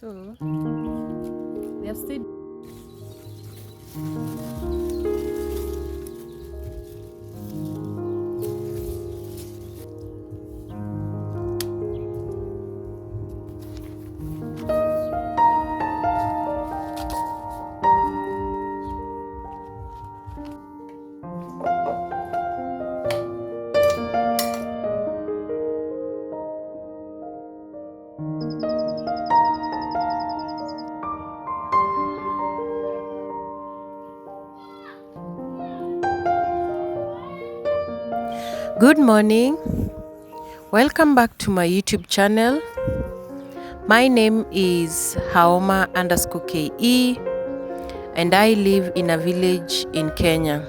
So they have stayed. Good morning. Welcome back to my YouTube channel. My name is Haoma_KE and I live in a village in Kenya.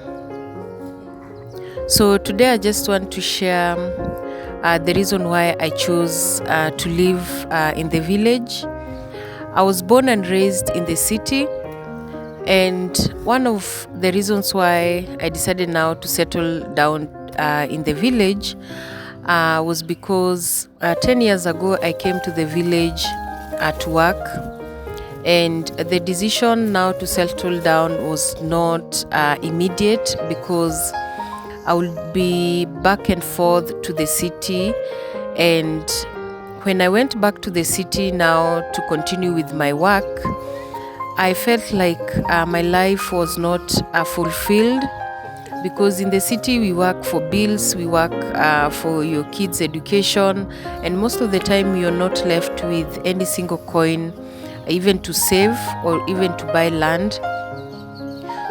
So today I just want to share the reason why I chose to live in the village. I was born and raised in the city, and one of the reasons why I decided now to settle down in the village was because 10 years ago I came to the village to work, and the decision now to settle down was not immediate because I would be back and forth to the city. And when I went back to the city now to continue with my work, I felt like my life was not fulfilled, because in the city we work for bills, we work for your kids' education, and most of the time you're not left with any single coin even to save or even to buy land.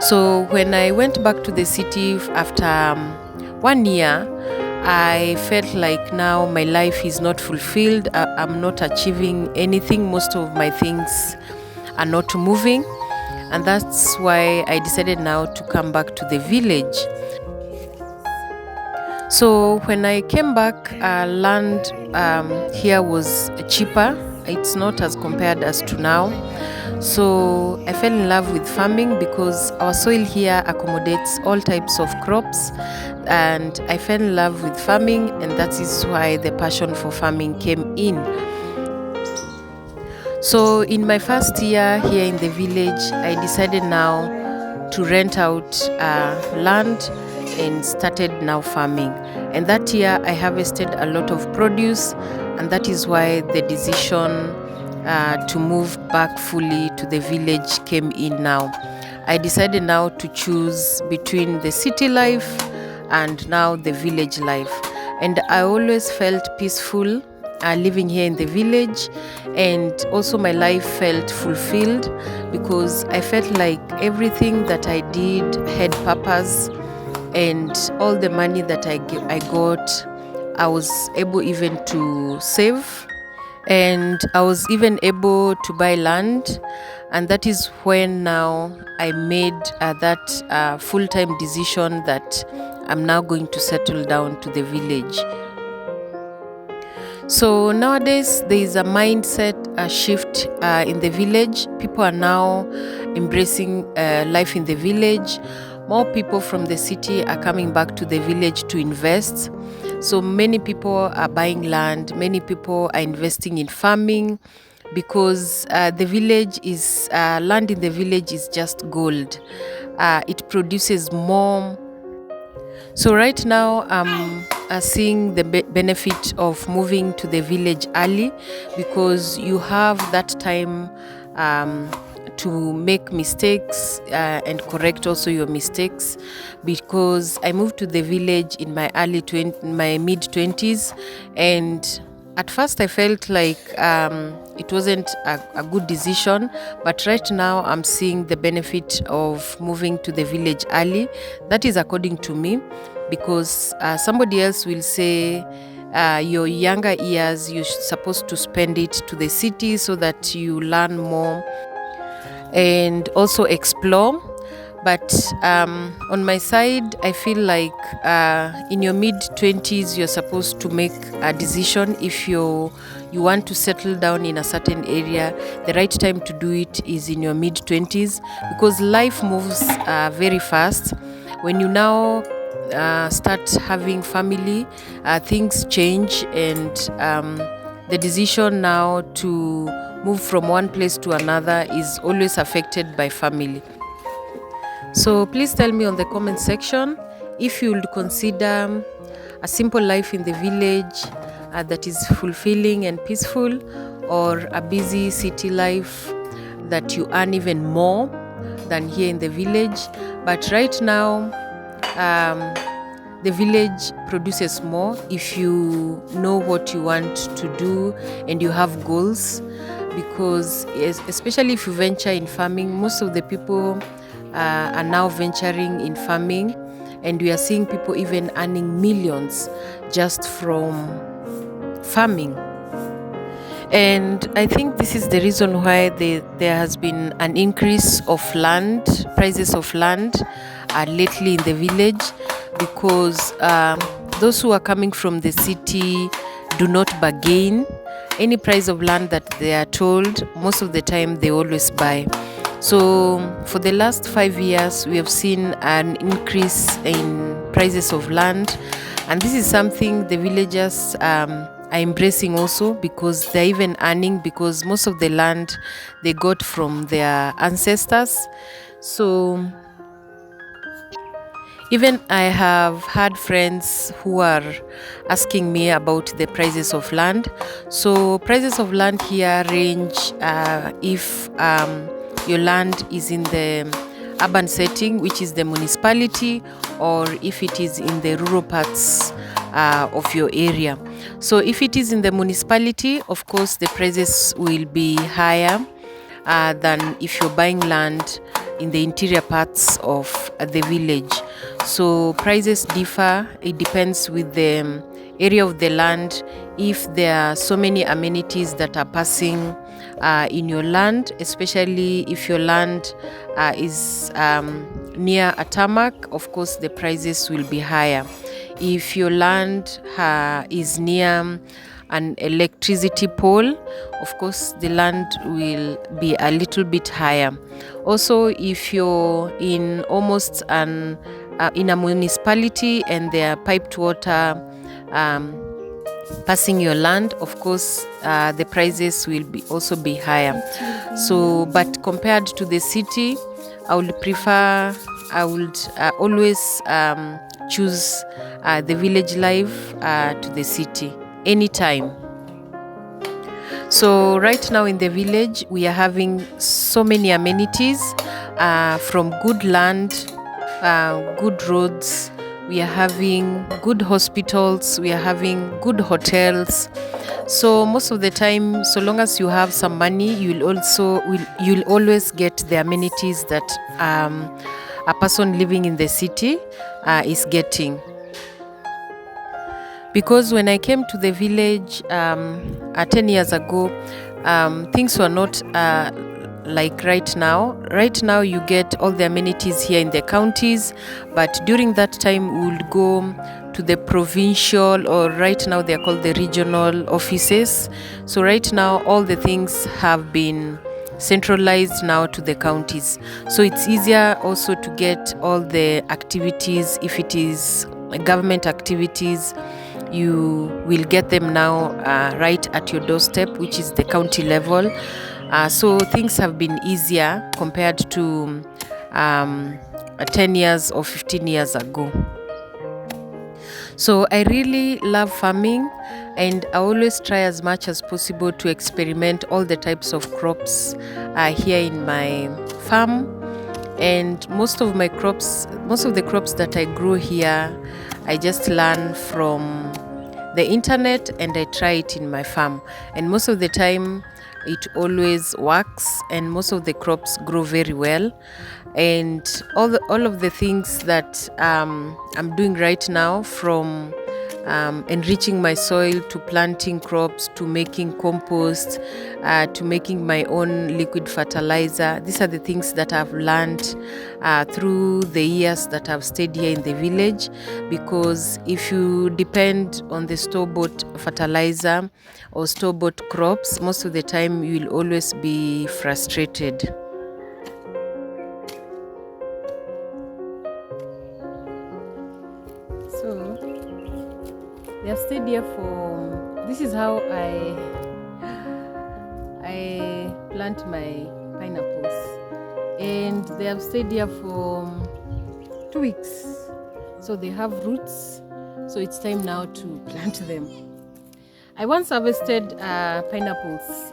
So when I went back to the city after 1 year, I felt like now my life is not fulfilled. I'm not achieving anything. Most of my things are not moving, and that's why I decided now to come back to the village. So when I came back, land here was cheaper. It's not as compared as to now. So I fell in love with farming because our soil here accommodates all types of crops, and I fell in love with farming, and that is why the passion for farming came in. So in my first year here in the village, I decided now to rent out land and started now farming. And that year I harvested a lot of produce, and that is why the decision to move back fully to the village came in now. I decided now to choose between the city life and now the village life. And I always felt peaceful living here in the village, and also my life felt fulfilled because I felt like everything that I did had purpose, and all the money that I got, I was able even to save, and I was even able to buy land. And that is when now I made that full-time decision that I'm now going to settle down to the village. So nowadays there is a mindset shift in the village. People are now embracing life in the village. More people from the city are coming back to the village to invest. So many people are buying land, many people are investing in farming, because the village is land in the village is just gold. It produces more. So right now I'm seeing the benefit of moving to the village early, because you have that time to make mistakes and correct also your mistakes, because I moved to the village in my my mid-20s, and at first I felt like it wasn't a good decision, but right now I'm seeing the benefit of moving to the village early. That is according to me, because somebody else will say your younger years you're supposed to spend it to the city so that you learn more and also explore. But on my side, I feel like in your mid-20s, you're supposed to make a decision. If you want to settle down in a certain area, the right time to do it is in your mid-20s, because life moves very fast. When you now start having family, things change, and the decision now to move from one place to another is always affected by family. So please tell me on the comment section if you would consider a simple life in the village that is fulfilling and peaceful, or a busy city life that you earn even more than here in the village. But right now, the village produces more if you know what you want to do and you have goals, because especially if you venture in farming, most of the people are now venturing in farming, and we are seeing people even earning millions just from farming. And I think this is the reason why there has been an increase of land, prices of land lately in the village, because those who are coming from the city do not bargain. Any price of land that they are told, most of the time they always buy. So for the last 5 years, we have seen an increase in prices of land, and this is something the villagers are embracing also, because they're even earning, because most of the land they got from their ancestors. So even I have had friends who are asking me about the prices of land. So prices of land here range if your land is in the urban setting, which is the municipality, or if it is in the rural parts of your area. So if it is in the municipality, of course the prices will be higher than if you're buying land in the interior parts of the village. So prices differ. It depends with the area of the land. If there are so many amenities that are passing in your land, especially if your land is near a tarmac, of course the prices will be higher. If your land is near an electricity pole, of course the land will be a little bit higher. Also, if you're in almost in a municipality and there are piped water passing your land, of course the prices will also be higher. So but compared to the city, I would always choose the village life to the city anytime. So right now in the village, we are having so many amenities, from good land, good roads, we are having good hospitals, we are having good hotels. So most of the time, so long as you have some money, you'll always get the amenities that a person living in the city is getting. Because when I came to the village 10 years ago, things were not like right now. Right now you get all the amenities here in the counties, but during that time we would go to the provincial, or right now they are called the regional offices. So right now all the things have been centralized now to the counties. So it's easier also to get all the activities. If it is government activities, you will get them now right at your doorstep, which is the county level. So things have been easier compared to 10 years or 15 years ago. So I really love farming, and I always try as much as possible to experiment all the types of crops here in my farm. And most of the crops that I grow here, I just learn from the internet and I try it in my farm. And most of the time it always works, and most of the crops grow very well. And all of the things that I'm doing right now, from enriching my soil to planting crops to making compost to making my own liquid fertilizer, these are the things that I've learned through the years that I've stayed here in the village. Because if you depend on the store-bought fertilizer or store-bought crops, most of the time you will always be frustrated. So they have stayed here for, this is how I plant my pineapples, and they have stayed here for 2 weeks. So they have roots. So it's time now to plant them. I once harvested pineapples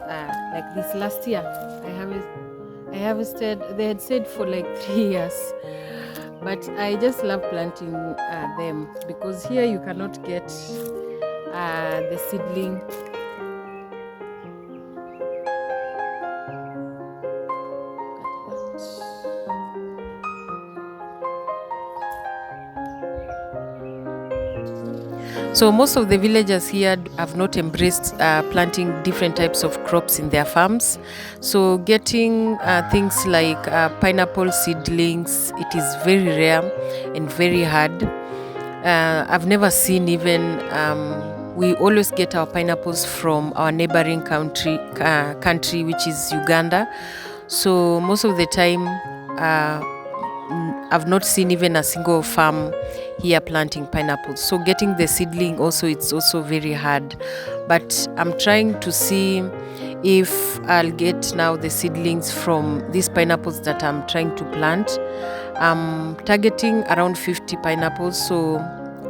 like this last year. I harvested. They had stayed for like 3 years, but I just love planting them because here you cannot get the seedling. So most of the villagers here have not embraced planting different types of crops in their farms. So getting things like pineapple seedlings, it is very rare and very hard. I've never seen even we always get our pineapples from our neighboring country, which is Uganda. So most of the time, I've not seen even a single farm here planting pineapples. So getting the seedling also, it's also very hard. But I'm trying to see if I'll get now the seedlings from these pineapples that I'm trying to plant. I'm targeting around 50 pineapples, so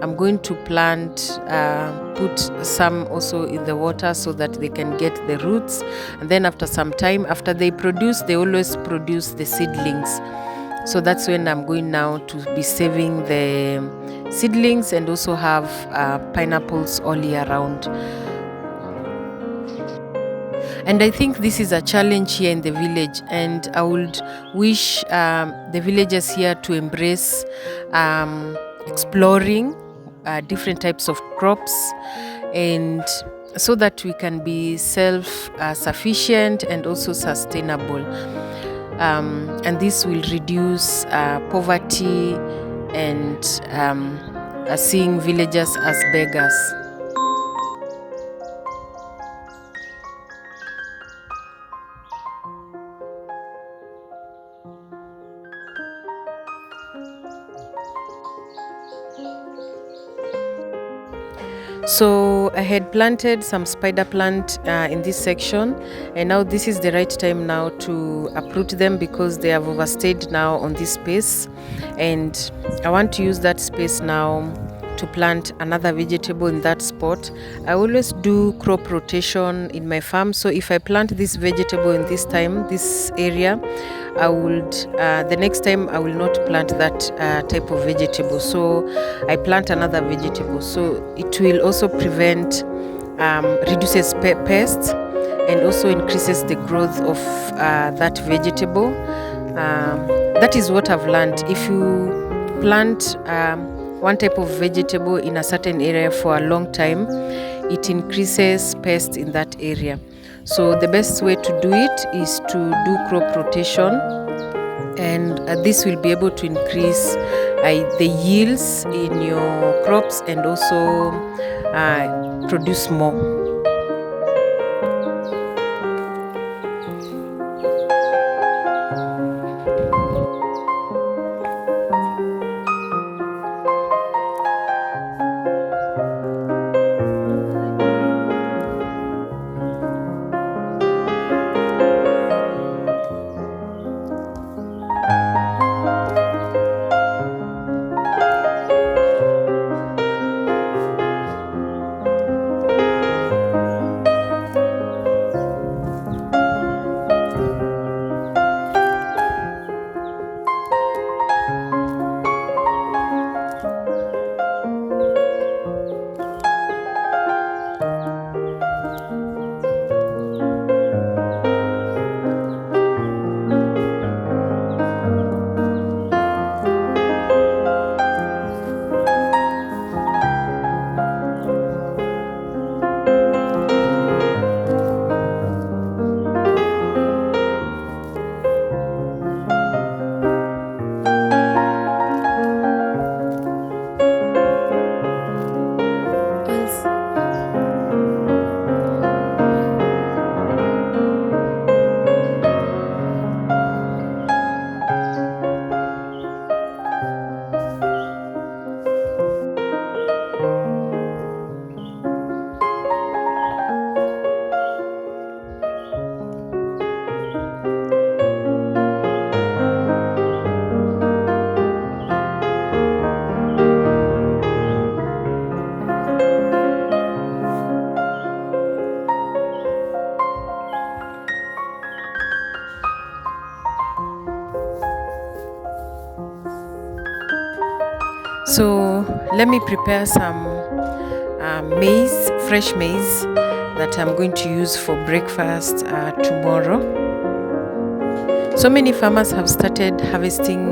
I'm going to put some also in the water so that they can get the roots. And then after some time, after they always produce the seedlings. So that's when I'm going now to be saving the seedlings and also have pineapples all year round. And I think this is a challenge here in the village, and I would wish the villagers here to embrace exploring different types of crops, and so that we can be self-sufficient and also sustainable. And this will reduce poverty and seeing villagers as beggars. So I had planted some spider plant in this section, and now this is the right time now to uproot them because they have overstayed now on this space, and I want to use that space now to plant another vegetable in that spot. I always do crop rotation in my farm, so if I plant this vegetable in this area, I would the next time I will not plant that type of vegetable, so I plant another vegetable, so it will also prevent reduces pests and also increases the growth of that vegetable. That is what I've learned. If you plant one type of vegetable in a certain area for a long time, it increases pests in that area. So the best way to do it is to do crop rotation, and this will be able to increase the yields in your crops and also produce more. So let me prepare some maize, fresh maize that I'm going to use for breakfast tomorrow. So many farmers have started harvesting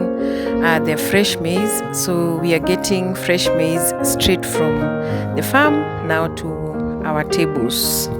their fresh maize, so we are getting fresh maize straight from the farm now to our tables.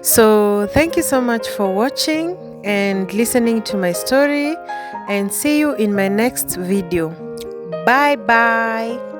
So, thank you so much for watching and listening to my story, and see you in my next video. Bye bye.